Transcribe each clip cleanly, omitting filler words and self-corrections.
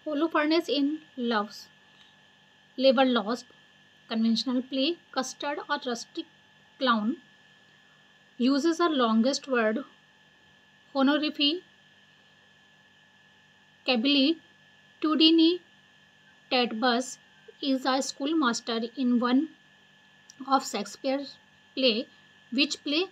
Holofernes in Love's Labor Lost, conventional play, custard or rustic clown, uses our longest word, honorific, cabili, Tudini Tedbus is a schoolmaster in one of Shakespeare's play. Which play?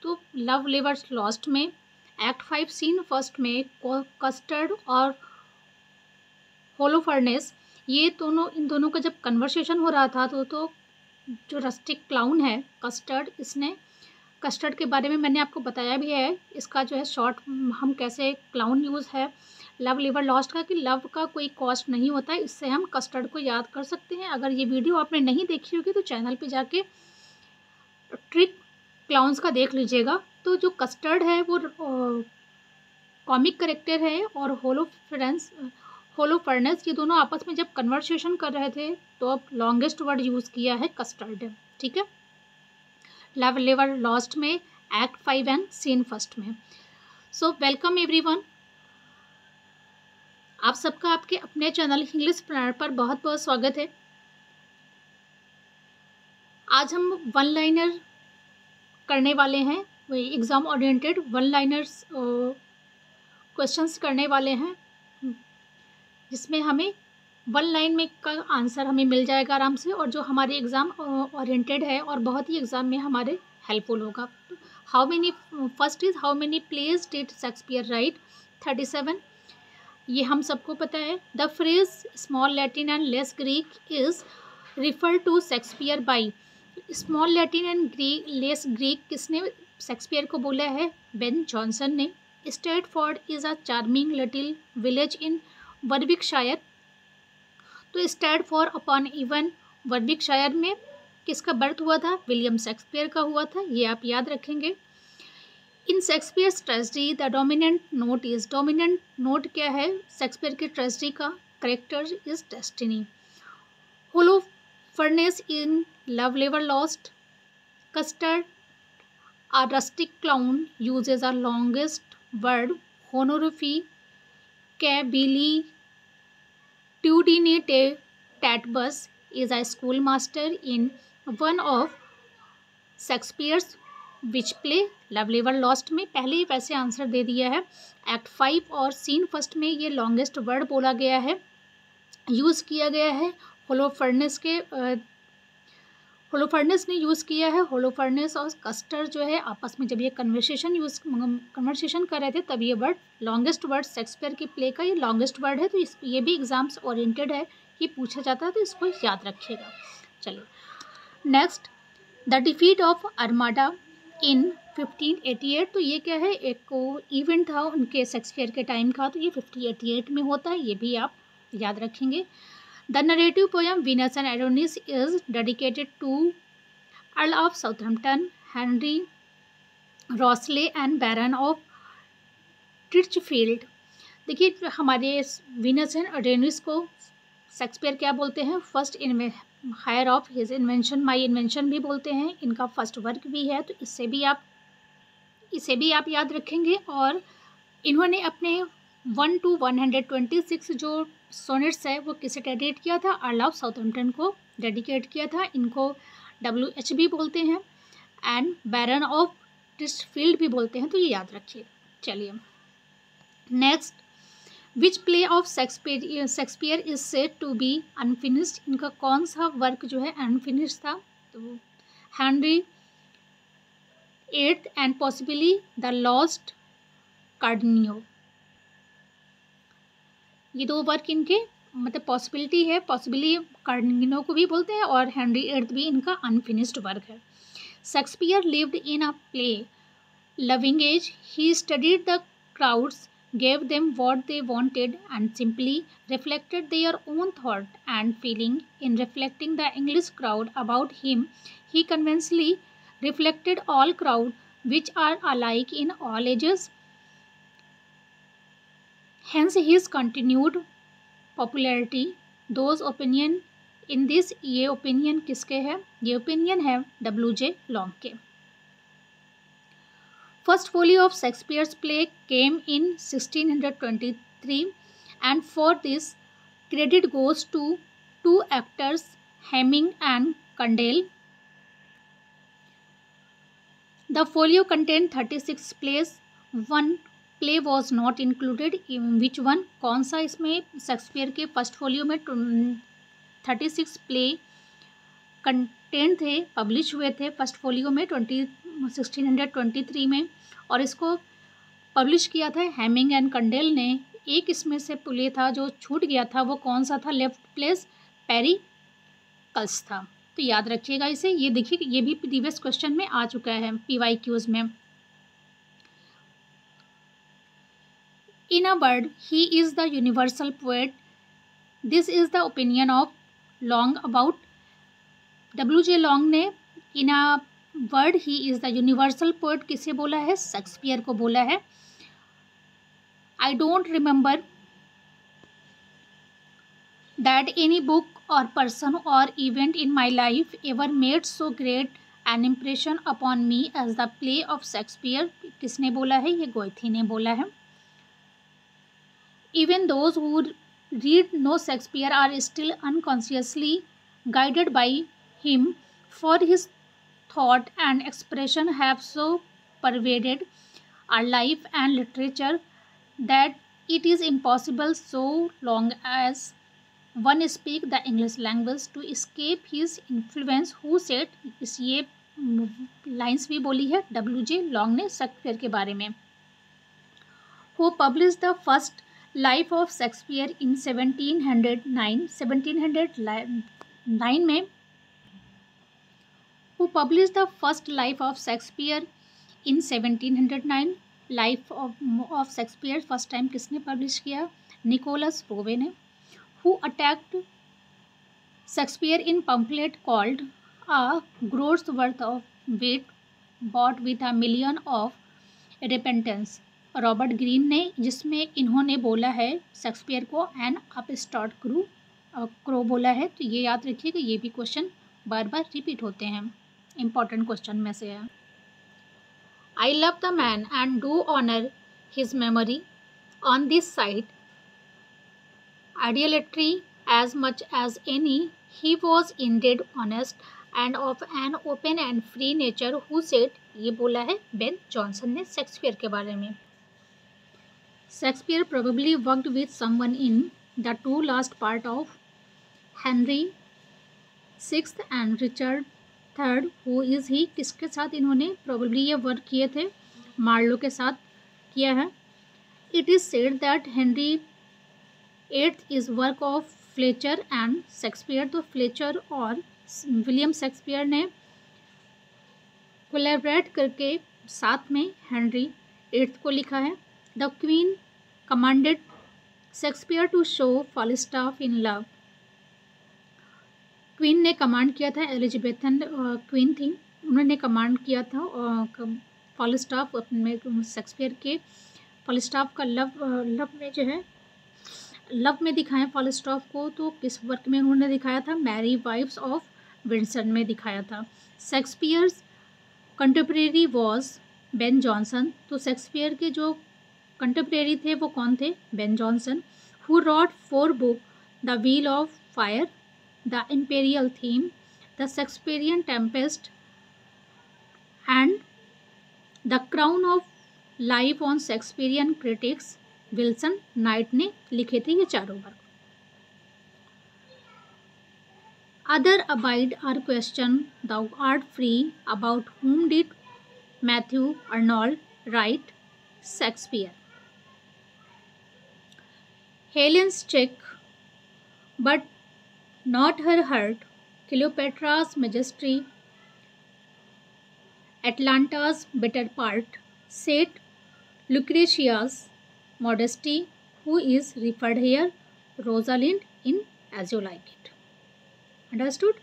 तो love levers lost में act 5 scene first में custard और होलोफर्नेस, ये दोनों, इन दोनों का जब conversation हो रहा था तो जो रस्टिक क्लाउन है कस्टर्ड, इसने कस्टर्ड के बारे में मैंने आपको बताया भी है, इसका जो है शॉर्ट हम कैसे क्लाउन यूज़ है लव लिवर लॉस्ट का, कि लव का कोई कॉस्ट नहीं होता है, इससे हम कस्टर्ड को याद कर सकते हैं। अगर ये वीडियो आपने नहीं देखी होगी तो चैनल पे जाके ट्रिक क्लाउन्स का देख लीजिएगा। तो जो कस्टर्ड है वो कॉमिक करेक्टर है और होलोफर्नेस, ये दोनों आपस में जब कन्वर्सेशन कर रहे थे तो अब लॉन्गेस्ट वर्ड यूज़ किया है कस्टर्ड, ठीक है, लव लिवर लॉस्ट में एक्ट 5 एंड सीन फर्स्ट में। सो वेलकम एवरीवन, आप सबका आपके अपने चैनल इंग्लिश प्लानर पर बहुत बहुत स्वागत है। आज हम वन लाइनर करने वाले हैं, वही exam oriented one liners questions करने वाले हैं, जिसमें हमें वन लाइन में का आंसर हमें मिल जाएगा आराम से, और जो हमारे एग्ज़ाम ओरिएंटेड है और बहुत ही एग्ज़ाम में हमारे हेल्पफुल होगा। How many, first is how many plays did Shakespeare write? 37, ये हम सबको पता है। The phrase small Latin and less Greek is refer to Shakespeare by, small Latin and less Greek किसने शेक्सपियर को बोला है? बेन जॉनसन ने। Stratford is a charming little village in Warwickshire, तो स्ट्रेटफोर्ड अपॉन इवन वर्विकशायर में किसका birth हुआ था? विलियम शेक्सपियर का हुआ था, ये आप याद रखेंगे। In Shakespeare's tragedy the dominant note is, dominant note क्या है शेक्सपियर की ट्रेजेडी का? Character is destiny. Holofernes in Love लेवर Lost, custard, a rustic clown uses a longest word, honorific, cabili, Tudinate Tatbus is a schoolmaster in one of Shakespeare's which play? Love liver lost में पहले ही वैसे answer दे दिया है। Act 5 और scene first में ये longest word बोला गया है, यूज़ किया गया है। होलोफर्नेस ने यूज़ किया है। होलोफर्नेस और कस्टर जो है आपस में जब ये कन्वर्सेशन कर रहे थे तब ये वर्ड, लॉन्गेस्ट वर्ड शेक्सपियर की प्ले का ये लॉन्गेस्ट वर्ड है, तो ये भी एग्जाम्स ओरिएंटेड है, ये पूछा जाता है तो इसको याद रखिएगा। चलिए next, the defeat of Armada in 1588, तो ये क्या है, एक इवेंट था उनके शेक्सपियर के टाइम का, तो ये 1588 में होता है, ये भी आप याद रखेंगे। The narrative poem Venus and Adonis is dedicated to Earl of Southampton, Henry Rossley and Baron of Titchfield। देखिए हमारे वीनस एंड एडोनिस को शेक्सपियर क्या बोलते हैं? First heir of his invention, my invention भी बोलते हैं, इनका फर्स्ट वर्क भी है, तो इसे भी आप याद रखेंगे। और इन्होंने अपने 1 to 126 जो सोनेट्स है वो किसे डेडिकेट किया था? अर्ल ऑफ साउथहैम्पटन को डेडिकेट किया था। इनको WH भी बोलते हैं एंड बैरन ऑफ टिचफील्ड भी बोलते हैं, तो ये याद रखिए। चलिए next, which play of Shakespeare is said to be unfinished, इनका कौन सा वर्क जो है अनफिनिश्ड था? तो Henry VIII and possibly the lost Cardenio, ये दो वर्क इनके मतलब पॉसिबिलिटी है, पॉसिबली कार्डिनो को भी बोलते हैं और हेनरी VIII भी इनका अनफिनिश्ड वर्क है। Shakespeare lived in a play loving age, he studied the crowds, gave them what they wanted and simply reflected their own thought and feeling. In reflecting the English crowd about him, he convincingly reflected all crowd which are alike in all ages. Hence his continued popularity. Those opinion in this, ये opinion किसके है? ये opinion है W.J. Long के। First folio of Shakespeare's play came in 1623 and for this Credit goes to two actors, Hemming and Condell. The folio contained 36 plays. One play was not included. In which one? कौन सा इसमें Shakespeare के first folio में 36 play content थे, publish हुए थे first folio में 1623 में, और इसको पब्लिश किया था हेमिंग एंड कंडेल ने। एक इसमें से प्ले था जो छूट गया था, वो कौन सा था? लेफ्ट प्लेस पेरिकल्स था। तो याद रखिएगा इसे। ये देखिए ये भी प्रीवियस क्वेश्चन में आ चुका है PYQs में। In a word, he is the universal poet. This is the opinion of Long about WJ Long ने in a word he is the universal poet किसे बोला है? शेक्सपियर को बोला है। I don't remember that any book or person or event in my life ever made so great an impression upon me as the play of Shakespeare। किसने बोला है? ये गोएथे ने बोला है। Even those who read no Shakespeare are still unconsciously guided by him, for his thought and expression have so pervaded our life and literature that it is impossible, so long as one speak the English language, to escape his influence। Who said? इस ये lines भी बोली है WJ Long ने Shakespeare के बारे में। Who published the first life of Shakespeare in 1709। 1709 में Who published the first life of Shakespeare in 1709। Life of Shakespeare first time किसने पब्लिश किया? निकोलस रोवे ने। Who attacked Shakespeare in pamphlet called A Groat's Worth of Wit, Bought with a Million of Repentance। Robert Greene ने, जिसमें इन्होंने बोला है Shakespeare को एन अपस्टार्ट क्रो बोला है। तो ये याद रखिए कि ये भी क्वेश्चन बार बार रिपीट होते हैं, इंपॉर्टेंट क्वेश्चन में से है। I love the man and do honour his memory on this side idolatry as much as any। He was indeed honest and of an open and free nature। Who said? ये बोला है Ben Jonson ने Shakespeare के बारे में। Shakespeare probably worked with someone in the two last part of Henry VI and Richard III। Who is he? किसके साथ इन्होंने probably ये वर्क किए थे? मार्लो के साथ किया है। It is said that Henry eighth is work of Fletcher and Shakespeare. तो फ्लेचर और विलियम शेक्सपियर ने कोलैबोरेट करके साथ में हेनरी एट्थ को लिखा है। The queen commanded Shakespeare to show Falstaff in love. Queen ने कमांड किया था, एलिजाबेथन क्वीन थी, उन्होंने कमांड किया था फालिस्टाफ में शेक्सपियर के फालिस्टाफ का लव में जो है लव में दिखाया फालिस्टाफ को। तो किस वर्क में उन्होंने दिखाया था? मैरी वाइफ्स ऑफ विंडसर में दिखाया था। Shakespeare's contemporary was Ben Jonson. तो शेक्सपियर के जो कंटेम्प्रेरी थे वो कौन थे? Ben Jonson. Who wrote 4 book the wheel of fire, the imperial theme, the Shakespearian tempest and the crown of life on Shakespearian critics. Wilson Knight ने लिखे थे ये चारों work. Other abide our question thou art free, about whom did Matthew Arnold write Shakespeare? Helen's check, but not her heart, Cleopatra's majesty, Atalanta's better part, said Lucretia's modesty। Who is referred here? Rosalind in As You Like It। Understood?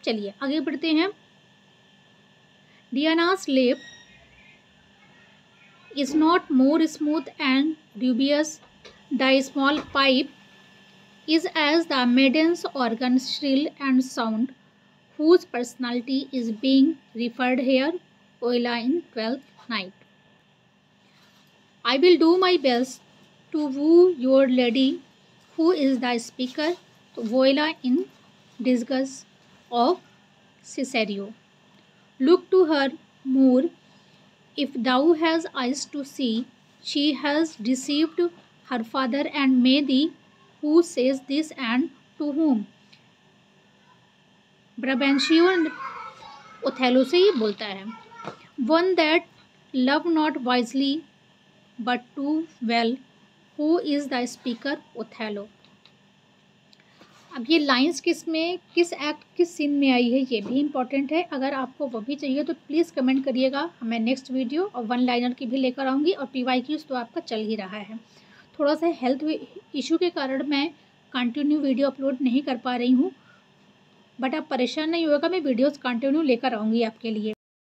चलिए आगे बढ़ते हैं। Diana's lip is not more smooth and dubious, the small pipe is as the maiden's organ shrill and sound। Whose personality is being referred here? Oila in 12th Night। I will do my best to woo your lady who is the speaker, तो Viola in disguise of Cesario. Look to her Moor, if thou has eyes to see, she has deceived her father and may thee, who says this and to whom। Brabantio Othello से ही बोलता है। One that love not wisely but too well, who is the speaker, Othello. अब ये lines किस act किस scene में आई है ये भी इम्पॉर्टेंट है। अगर आपको वो भी चाहिए तो प्लीज़ कमेंट करिएगा, मैं नेक्स्ट वीडियो और वन लाइनर की भी लेकर आऊँगी। और PYQs तो आपका चल ही रहा है। थोड़ा सा हेल्थ इशू के कारण मैं कंटिन्यू वीडियो अपलोड नहीं कर पा रही हूँ, बट आप परेशान नहीं होगा, मैं वीडियोस कंटिन्यू लेकर आऊँगी आपके लिए।